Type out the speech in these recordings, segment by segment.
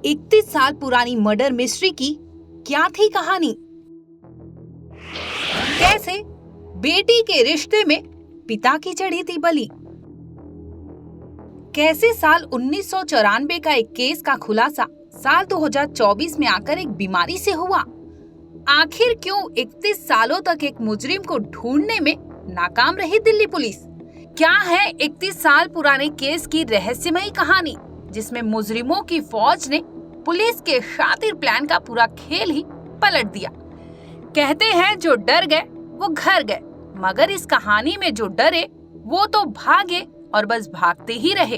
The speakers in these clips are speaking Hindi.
31 साल पुरानी मर्डर मिस्ट्री की क्या थी कहानी? कैसे बेटी के रिश्ते में पिता की चढ़ी थी बलि? कैसे साल 1994 का एक केस का खुलासा साल 2024 में आकर एक बीमारी से हुआ? आखिर क्यों 31 सालों तक एक मुजरिम को ढूंढने में नाकाम रही दिल्ली पुलिस? क्या है 31 साल पुराने केस की रहस्यमयी कहानी, जिसमें मुजरिमों की फौज ने पुलिस के शातिर प्लान का पूरा खेल ही पलट दिया? कहते हैं जो डर गए वो घर गए, मगर इस कहानी में जो डरे वो तो भागे और बस भागते ही रहे।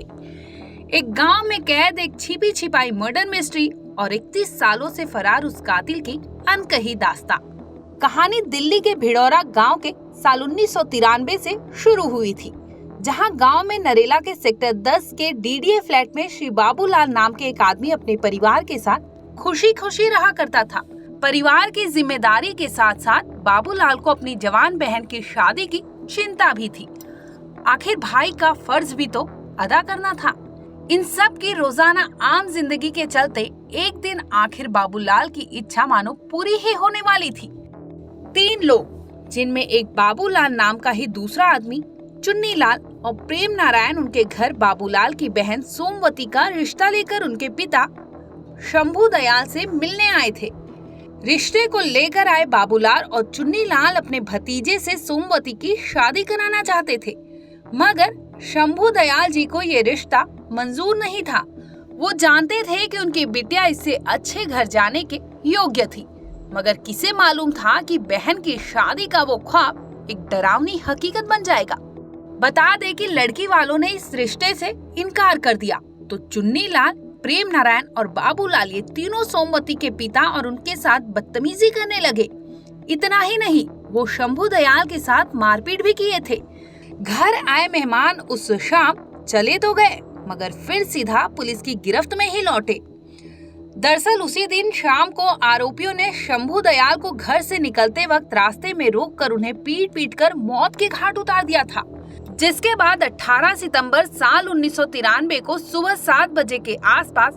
एक गांव में कैद एक छिपी छिपाई मर्डर मिस्ट्री और 31 सालों से फरार उस कातिल की अनकही दास्तां। कहानी दिल्ली के भिड़ौरा गांव के साल 1993 से शुरू हुई थी, जहां गांव में नरेला के सेक्टर 10 के डीडीए फ्लैट में श्री बाबूलाल नाम के एक आदमी अपने परिवार के साथ खुशी खुशी रहा करता था। परिवार की जिम्मेदारी के साथ साथ बाबूलाल को अपनी जवान बहन की शादी की चिंता भी थी। आखिर भाई का फर्ज भी तो अदा करना था। इन सब की रोजाना आम जिंदगी के चलते एक दिन आखिर बाबूलाल की इच्छा मानो पूरी ही होने वाली थी। 3 लोग, जिनमें एक बाबूलाल नाम का ही दूसरा आदमी चुन्नीलाल और प्रेम नारायण, उनके घर बाबूलाल की बहन सोमवती का रिश्ता लेकर उनके पिता शंभू दयाल से मिलने आए थे। रिश्ते को लेकर आए बाबूलाल और चुन्नीलाल अपने भतीजे से सोमवती की शादी कराना चाहते थे, मगर शंभू दयाल जी को ये रिश्ता मंजूर नहीं था। वो जानते थे कि उनकी बिटिया इससे अच्छे घर जाने के योग्य थी, मगर किसे मालूम था कि बहन की शादी का वो ख्वाब एक डरावनी हकीकत बन जाएगा। बता दे कि लड़की वालों ने इस रिश्ते से इनकार कर दिया तो चुन्नीलाल, प्रेम नारायण और बाबूलाल ये तीनों सोमवती के पिता और उनके साथ बदतमीजी करने लगे। इतना ही नहीं, वो शंभू दयाल के साथ मारपीट भी किए थे। घर आए मेहमान उस शाम चले तो गए, मगर फिर सीधा पुलिस की गिरफ्त में ही लौटे। दरअसल उसी दिन शाम को आरोपियों ने शंभू दयाल को घर से निकलते वक्त रास्ते में रोककर उन्हें पीट कर मौत के घाट उतार दिया था। जिसके बाद 18 सितंबर साल 1993 को सुबह 7 बजे के आसपास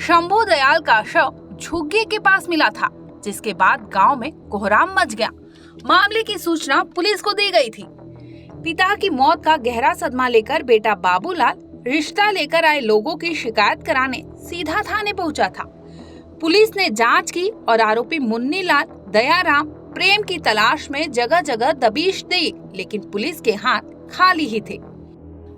शंभू दयाल का शव झुग्गी के पास मिला था, जिसके बाद गांव में कोहराम मच गया। मामले की सूचना पुलिस को दी गई थी। पिता की मौत का गहरा सदमा लेकर बेटा बाबूलाल रिश्ता लेकर आए लोगों की शिकायत कराने सीधा थाने पहुंचा था। पुलिस ने जांच की और आरोपी मुन्नीलाल, दयाराम, प्रेम की तलाश में जगह जगह दबिश दी, लेकिन पुलिस के हाथ खाली ही थे।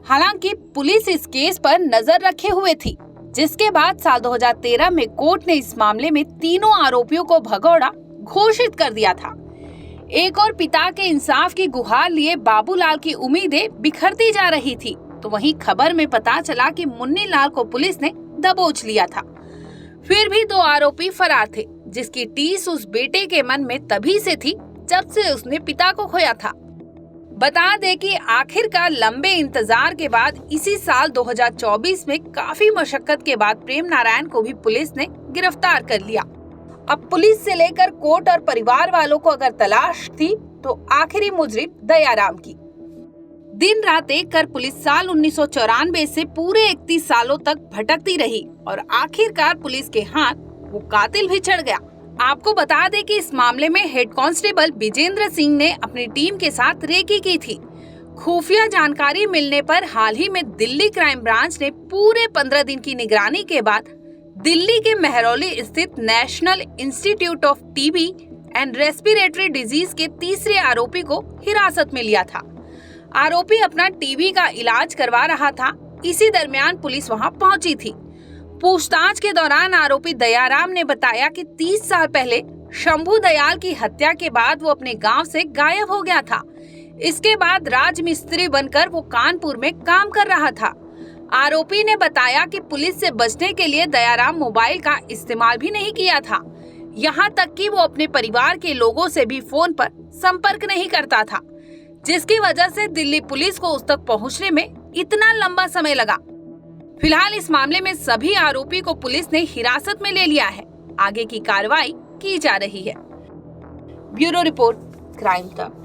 हालांकि पुलिस इस केस पर नजर रखे हुए थी, जिसके बाद साल 2013 में कोर्ट ने इस मामले में तीनों आरोपियों को भगौड़ा घोषित कर दिया था। एक और पिता के इंसाफ की गुहार लिए बाबूलाल की उम्मीदें बिखरती जा रही थी, तो वहीं खबर में पता चला कि मुन्नीलाल को पुलिस ने दबोच लिया था। फिर भी 2 आरोपी फरार थे, जिसकी टीस उस बेटे के मन में तभी से थी जब से उसने पिता को खोया था। बता दे कि आखिरकार लंबे इंतजार के बाद इसी साल 2024 में काफी मशक्कत के बाद प्रेम नारायण को भी पुलिस ने गिरफ्तार कर लिया। अब पुलिस से लेकर कोर्ट और परिवार वालों को अगर तलाश थी तो आखिरी मुजरिम दयाराम की। दिन रात एक कर पुलिस साल 1994 से पूरे 31 सालों तक भटकती रही और आखिरकार पुलिस के हाथ वो कातिल भी चढ़ गया। आपको बता दें कि इस मामले में हेड कांस्टेबल विजेंद्र सिंह ने अपनी टीम के साथ रेकी की थी। खुफिया जानकारी मिलने पर हाल ही में दिल्ली क्राइम ब्रांच ने पूरे 15 दिन की निगरानी के बाद दिल्ली के मेहरौली स्थित national institute of TB and respiratory disease के तीसरे आरोपी को हिरासत में लिया था। आरोपी अपना टीबी का इलाज करवा रहा था। इसी दरमियान पुलिस वहां पहुंची थी। पूछताछ के दौरान आरोपी दयाराम ने बताया कि 30 साल पहले शंभू दयाल की हत्या के बाद वो अपने गांव से गायब हो गया था। इसके बाद राजमिस्त्री बनकर वो कानपुर में काम कर रहा था। आरोपी ने बताया कि पुलिस से बचने के लिए दयाराम मोबाइल का इस्तेमाल भी नहीं किया था, यहाँ तक कि वो अपने परिवार के लोगों से भी फोन पर संपर्क नहीं करता था, जिसकी वजह से दिल्ली पुलिस को उस तक पहुँचने में इतना लंबा समय लगा। फिलहाल इस मामले में सभी आरोपी को पुलिस ने हिरासत में ले लिया है। आगे की कार्रवाई की जा रही है। ब्यूरो रिपोर्ट, क्राइम तक।